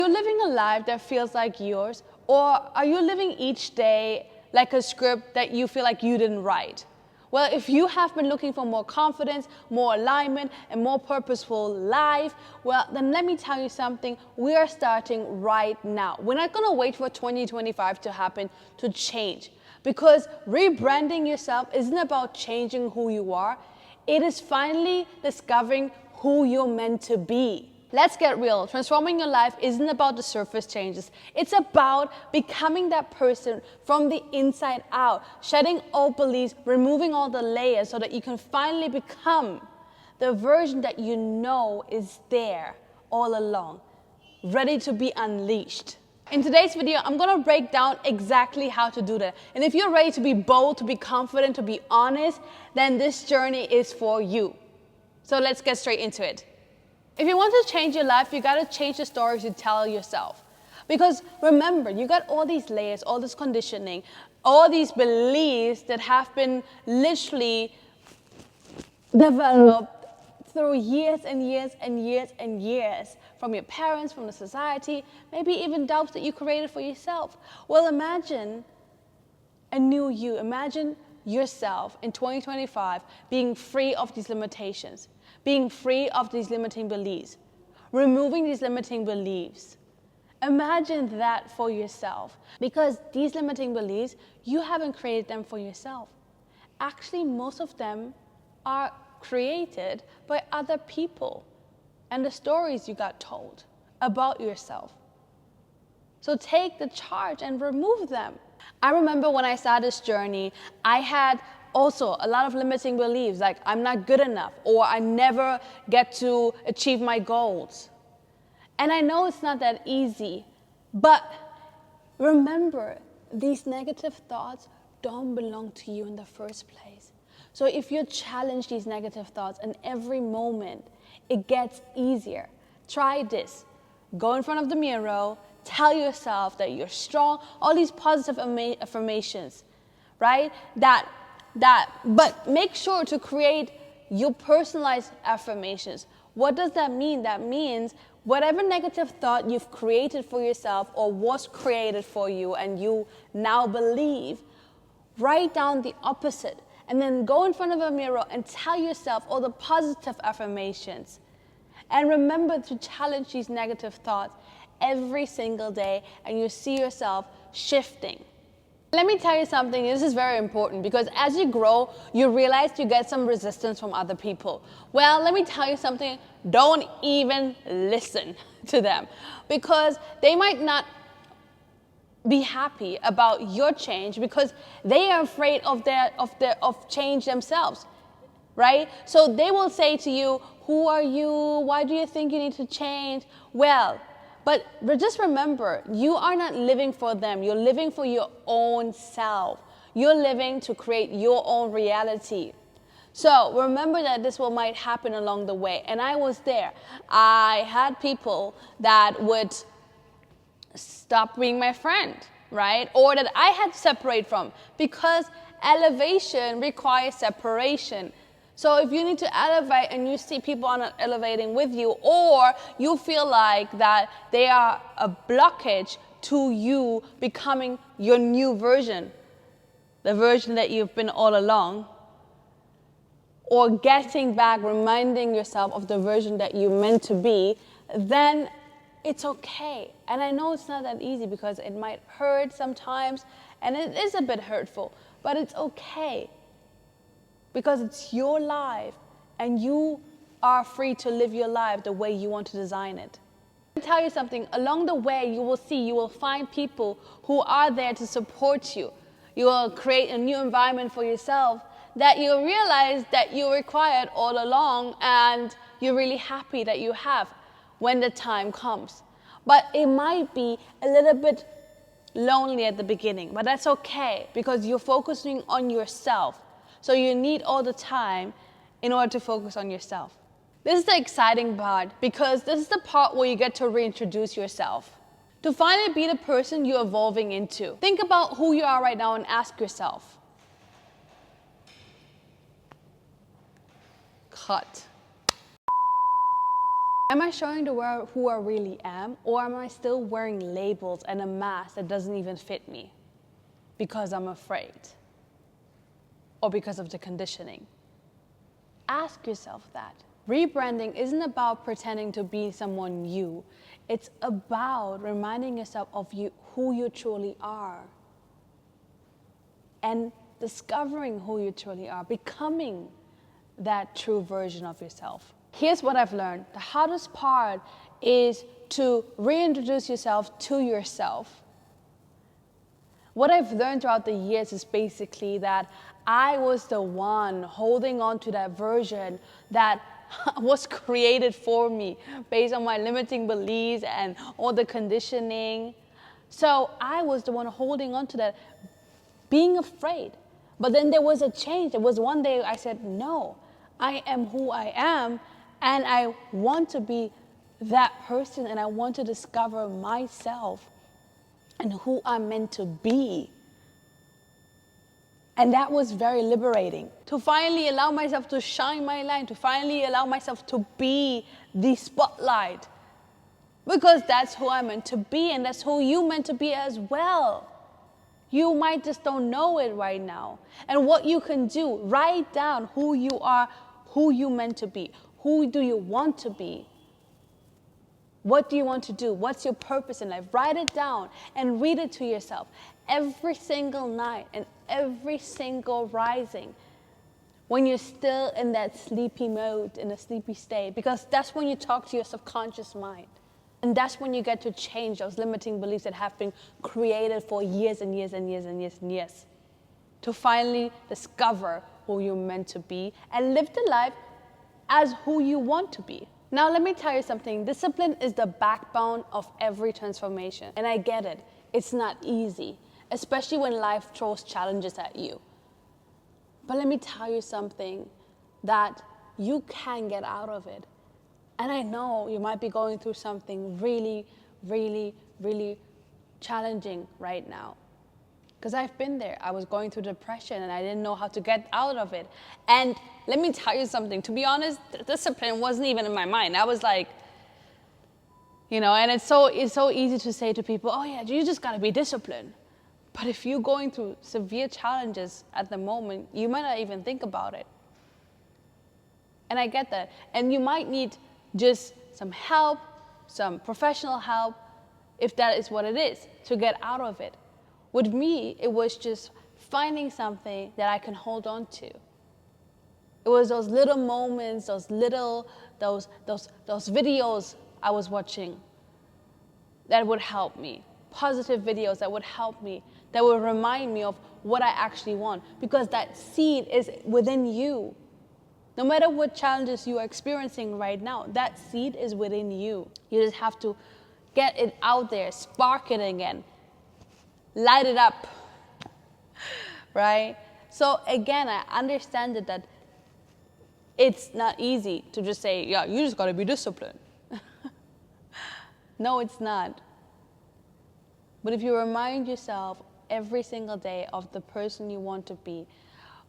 Are you living a life that feels like yours, or are you living each day like a script that you feel like you didn't write? Well, if you have been looking for more confidence, more alignment, and more purposeful life, well, then let me tell you something. We are starting right now. We're not going to wait for 2025 to happen to change, because rebranding yourself isn't about changing who you are. It is finally discovering who you're meant to be. Let's get real. Transforming your life isn't about the surface changes. It's about becoming that person from the inside out, shedding old beliefs, removing all the layers so that you can finally become the version that you know is there all along, ready to be unleashed. In today's video, I'm gonna break down exactly how to do that. And if you're ready to be bold, to be confident, to be honest, then this journey is for you. So let's get straight into it. If you want to change your life, you gotta change the stories you tell yourself. Because remember, you got all these layers, all this conditioning, all these beliefs that have been literally developed through years and years and years and years from your parents, from the society, maybe even doubts that you created for yourself. Well, imagine a new you. Imagine yourself in 2025 being free of these limitations, being free of these limiting beliefs, removing these limiting beliefs. Imagine that for yourself, because these limiting beliefs, you haven't created them for yourself. Actually, most of them are created by other people and the stories you got told about yourself. So take the charge and remove them. I remember when I started this journey, I had also a lot of limiting beliefs, like I'm not good enough, or I never get to achieve my goals. And I know it's not that easy, but remember, these negative thoughts don't belong to you in the first place. So if you challenge these negative thoughts, and every moment it gets easier, try this. Go in front of the mirror, tell yourself that you're strong, all these positive affirmations, right? But make sure to create your personalized affirmations. What does that mean? That means whatever negative thought you've created for yourself or was created for you and you now believe, write down the opposite and then go in front of a mirror and tell yourself all the positive affirmations. And remember to challenge these negative thoughts every single day, and you see yourself shifting. Let me tell you something, this is very important, because as you grow, you realize you get some resistance from other people. Well, let me tell you something, don't even listen to them, because they might not be happy about your change because they are afraid of change themselves, right? So they will say to you, who are you? Why do you think you need to change? Well, but just remember, you are not living for them. You're living for your own self. You're living to create your own reality. So remember that this might happen along the way. And I was there. I had people that would stop being my friend, right? Or that I had to separate from, because elevation requires separation. So if you need to elevate and you see people are not elevating with you, or you feel like that they are a blockage to you becoming your new version, the version that you've been all along, or getting back, reminding yourself of the version that you're meant to be, then it's okay. And I know it's not that easy because it might hurt sometimes, and it is a bit hurtful, but it's okay. Because it's your life, and you are free to live your life the way you want to design it. I'll tell you something, along the way you will find people who are there to support you. You will create a new environment for yourself that you'll realize that you required all along, and you're really happy that you have when the time comes. But it might be a little bit lonely at the beginning, but that's okay, because you're focusing on yourself. So you need all the time in order to focus on yourself. This is the exciting part, because this is the part where you get to reintroduce yourself. To finally be the person you're evolving into. Think about who you are right now and ask yourself. Cut. Am I showing the world who I really am, or am I still wearing labels and a mask that doesn't even fit me because I'm afraid or because of the conditioning? Ask yourself that. Rebranding isn't about pretending to be someone new. It's about reminding yourself of who you truly are and discovering who you truly are, becoming that true version of yourself. Here's what I've learned. The hardest part is to reintroduce yourself to yourself. What I've learned throughout the years is basically that I was the one holding on to that version that was created for me based on my limiting beliefs and all the conditioning. So I was the one holding on to that, being afraid. But then there was a change. There was one day I said, no, I am who I am, and I want to be that person, and I want to discover myself and who I'm meant to be. And that was very liberating, to finally allow myself to shine my light, to finally allow myself to be the spotlight. Because that's who I'm meant to be, and that's who you're meant to be as well. You might just don't know it right now. And what you can do, write down who you are, who you're meant to be. Who do you want to be? What do you want to do? What's your purpose in life? Write it down and read it to yourself every single night and every single rising when you're still in that sleepy mode, in a sleepy state, because that's when you talk to your subconscious mind. And that's when you get to change those limiting beliefs that have been created for years and years and years and years and years, to finally discover who you're meant to be and live the life as who you want to be. Now, let me tell you something. Discipline is the backbone of every transformation. And I get it. It's not easy, especially when life throws challenges at you. But let me tell you something, that you can get out of it. And I know you might be going through something really, really, really challenging right now. Because I've been there. I was going through depression and I didn't know how to get out of it. And let me tell you something. To be honest, discipline wasn't even in my mind. I was like, and it's so easy to say to people, oh yeah, you just got to be disciplined. But if you're going through severe challenges at the moment, you might not even think about it. And I get that. And you might need just some help, some professional help, if that is what it is, to get out of it. With me, it was just finding something that I can hold on to. It was those little moments, those videos I was watching that would help me. Positive videos that would help me, that would remind me of what I actually want. Because that seed is within you. No matter what challenges you are experiencing right now, that seed is within you. You just have to get it out there, spark it again. Light it up, right? So again, I understand that it's not easy to just say, yeah, you just got to be disciplined. No, it's not. But if you remind yourself every single day of the person you want to be,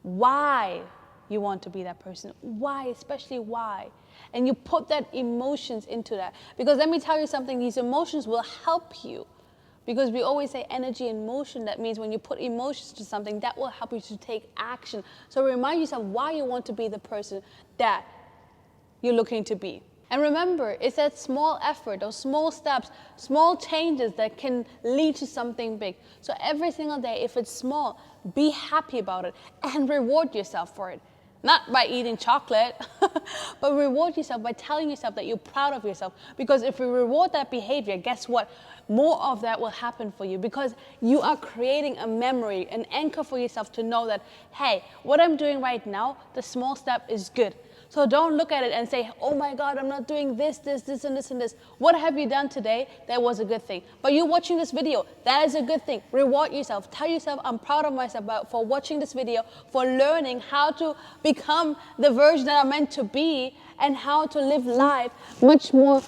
why you want to be that person, why, especially why, and you put that emotions into that. Because let me tell you something, these emotions will help you. Because we always say energy and motion. That means when you put emotions to something, that will help you to take action. So remind yourself why you want to be the person that you're looking to be. And remember, it's that small effort, those small steps, small changes that can lead to something big. So every single day, if it's small, be happy about it and reward yourself for it. Not by eating chocolate, but reward yourself by telling yourself that you're proud of yourself. Because if you reward that behavior, guess what? More of that will happen for you, because you are creating a memory, an anchor for yourself to know that, hey, what I'm doing right now, the small step is good. So don't look at it and say, oh my God, I'm not doing this, and this, and this. What have you done today? That was a good thing. But you're watching this video. That is a good thing. Reward yourself. Tell yourself, I'm proud of myself for watching this video, for learning how to become the version that I'm meant to be and how to live life much more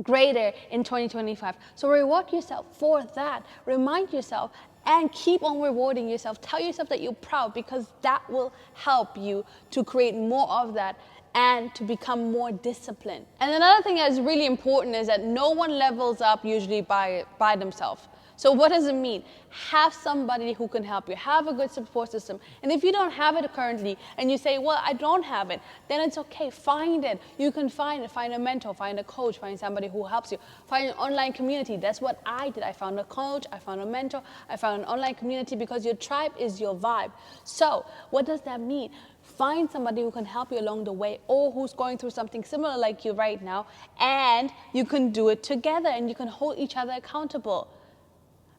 greater in 2025. So reward yourself for that. Remind yourself and keep on rewarding yourself. Tell yourself that you're proud, because that will help you to create more of that and to become more disciplined. And another thing that is really important is that no one levels up usually by themselves. So what does it mean? Have somebody who can help you. Have a good support system. And if you don't have it currently and you say, well, I don't have it, then it's okay. Find it. You can find it. Find a mentor, find a coach, find somebody who helps you. Find an online community. That's what I did. I found a coach, I found a mentor, I found an online community, because your tribe is your vibe. So what does that mean? Find somebody who can help you along the way, or who's going through something similar like you right now, and you can do it together and you can hold each other accountable.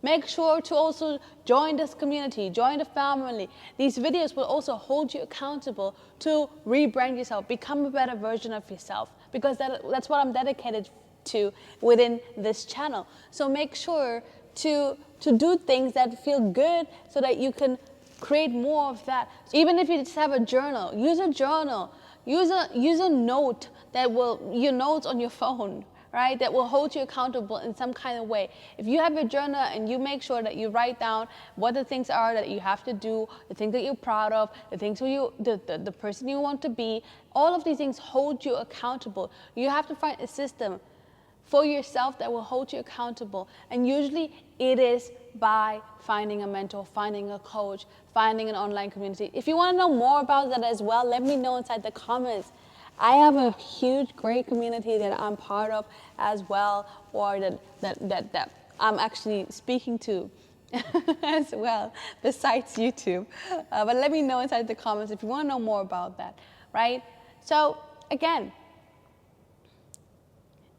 Make sure to also join this community, join the family. These videos will also hold you accountable to rebrand yourself, become a better version of yourself, because that's what I'm dedicated to within this channel. So make sure to do things that feel good so that you can create more of that. Even if you just have a journal, use a journal. Use a note that will, your notes on your phone, right? That will hold you accountable in some kind of way. If you have your journal and you make sure that you write down what the things are that you have to do, the things that you're proud of, the things the person you want to be, all of these things hold you accountable. You have to find a system for yourself that will hold you accountable. And usually it is by finding a mentor, finding a coach, finding an online community. If you want to know more about that as well, let me know inside the comments. I have a huge, great community that I'm part of as well, or that I'm actually speaking to as well, besides YouTube. But let me know inside the comments if you want to know more about that, right? So again,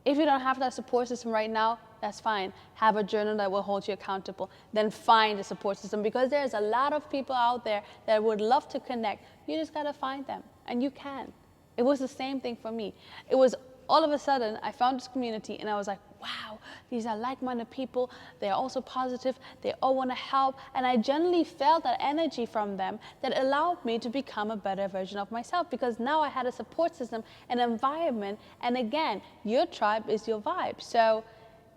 if you don't have that support system right now, that's fine. Have a journal that will hold you accountable. Then find a support system, because there's a lot of people out there that would love to connect. You just gotta find them, and you can. It was the same thing for me. It was all of a sudden, I found this community and I was like, wow, these are like-minded people. They're also positive. They all want to help. And I generally felt that energy from them that allowed me to become a better version of myself, because now I had a support system, an environment. And again, your tribe is your vibe. So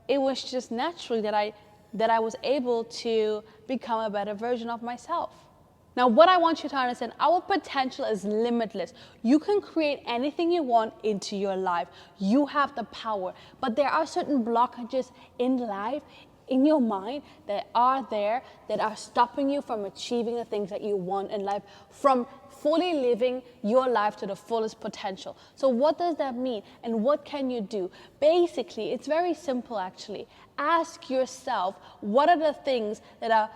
it was just naturally that I was able to become a better version of myself. Now, what I want you to understand, our potential is limitless. You can create anything you want into your life. You have the power. But there are certain blockages in life, in your mind, that are there, that are stopping you from achieving the things that you want in life, from fully living your life to the fullest potential. So what does that mean? And what can you do? Basically, it's very simple, actually. Ask yourself, what are the things that are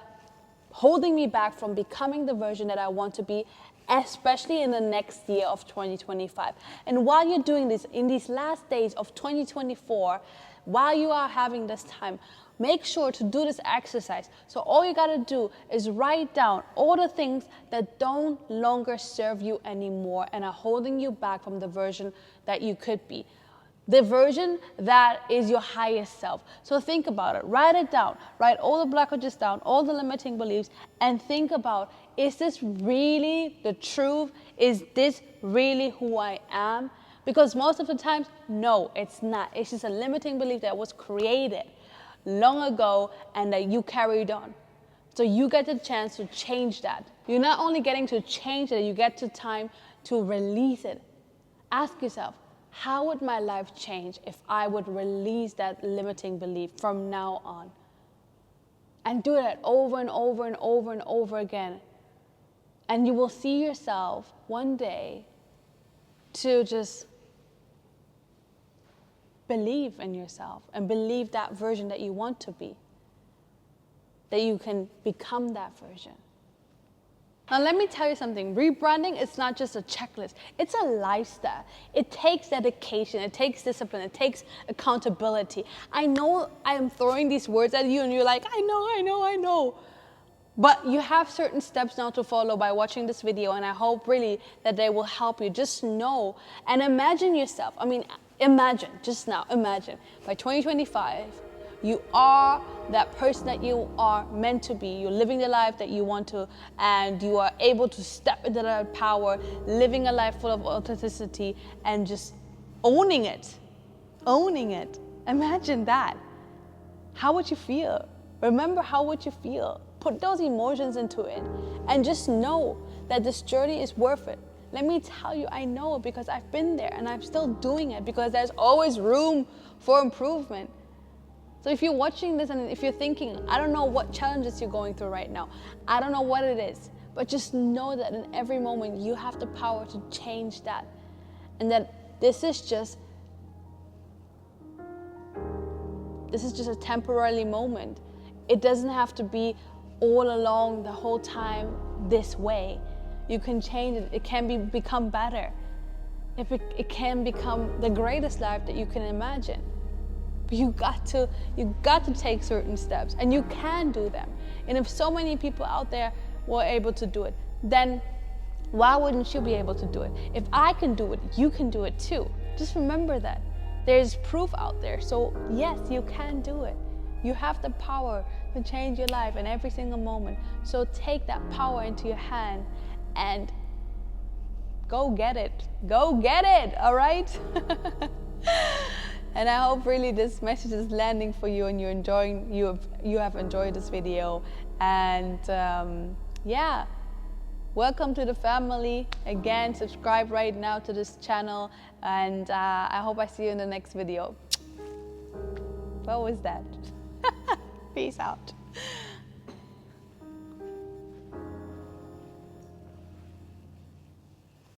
holding me back from becoming the version that I want to be, especially in the next year of 2025. And while you're doing this, in these last days of 2024, while you are having this time, make sure to do this exercise. So all you gotta do is write down all the things that don't longer serve you anymore and are holding you back from the version that you could be. The version that is your highest self. So think about it, write it down, write all the blockages down, all the limiting beliefs, and think about, is this really the truth? Is this really who I am? Because most of the times, no, it's not. It's just a limiting belief that was created long ago and that you carried on. So you get the chance to change that. You're not only getting to change it, you get the time to release it. Ask yourself, how would my life change if I would release that limiting belief from now on? And do that over and over and over and over again. And you will see yourself one day to just believe in yourself and believe that version that you want to be. That you can become that version. Now let me tell you something, rebranding is not just a checklist, it's a lifestyle. It takes dedication, it takes discipline, it takes accountability. I know I am throwing these words at you and you're like, I know. But you have certain steps now to follow by watching this video, and I hope really that they will help you. Just know and imagine yourself, imagine, by 2025, you are that person that you are meant to be. You're living the life that you want to, and you are able to step into that power, living a life full of authenticity and just owning it. Imagine that. How would you feel? Remember, how would you feel? Put those emotions into it and just know that this journey is worth it. Let me tell you, I know it because I've been there and I'm still doing it because there's always room for improvement. So if you're watching this and if you're thinking, I don't know what challenges you're going through right now, I don't know what it is, but just know that in every moment you have the power to change that. And that this is just a temporary moment. It doesn't have to be all along the whole time this way. You can change it. It can become better. It can become the greatest life that you can imagine. But you got to take certain steps, and you can do them. And if so many people out there were able to do it, then why wouldn't you be able to do it? If I can do it, you can do it too. Just remember that. There's proof out there. So yes, you can do it. You have the power to change your life in every single moment. So take that power into your hand and go get it. Go get it, all right? And I hope really this message is landing for you and you have enjoyed this video. And yeah, welcome to the family. Again, subscribe right now to this channel, and I hope I see you in the next video. What was that? Peace out.